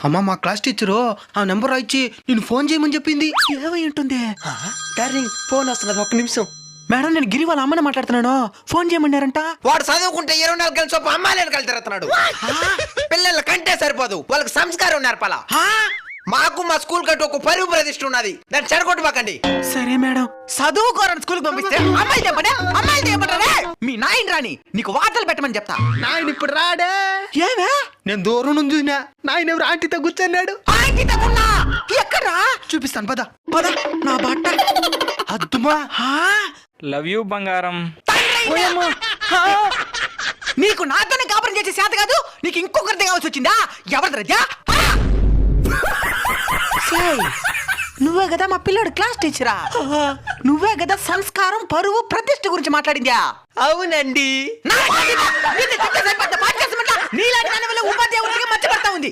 అమ్మా మా class teacher ఆ నెంబర్ రాయిచ్చి నేను ఫోన్ చేయమని చెప్పింది. ఏమై ఉంటుంది? డార్లింగ్ ఫోన్ వస్తున్నది, ఒక్క నిమిషం. మేడం నేను గిరి వాళ్ళ అమ్మని మాట్లాడుతున్నాను. ఫోన్ చేయమన్నారంట. వాడు చదువుకుంటే 24 గంటల చొప్పు అమ్మాయిలను కలితిరుతున్నాడు. పిల్లల కంటే సరిపోదు, వాళ్ళకి సంస్కారం నేర్పాలా. మాకు మా స్కూల్ కంటూ ఒక పరువు ప్రతిష్ఠ ఉన్నది, దాన్ని చెడగొట్టబాకండి. సరే మేడం. చదువుకోరని స్కూల్కి పంపిస్తే అమ్మాయిలు చెప్పండి, అమ్మాయిలు చెప్పండి. మీ నాయన రాని నీకు వార్తలు పెట్టమని చెప్తా. నాయన ఇప్పుడు రాడే. ఏమే? నేను దూరం నుంచి చూసినా నాయన ఎవరు ఆంటీతో కూర్చున్నాడు. ఎక్కడా చూపిస్తాను పద. పద నా బట్ట. అద్దుమా. లవ్ యూ బంగారం. నీకు నాతోనే కాపురం చేసే చేత కాదు, నీకు ఇంకొకరిది కావాల్సి వచ్చిందా? ఎవరిది రజా? నువ్వే కదా మా పిల్లాడు క్లాస్ టీచరా? నువ్వే కదా సంస్కారం పరువు ప్రతిష్ఠ గురించి మాట్లాడిందా? అవునండి. నీలాంటి దాని వల్ల ఉపాధ్యాయ వృత్తికి మర్చిపడతా ఉంది.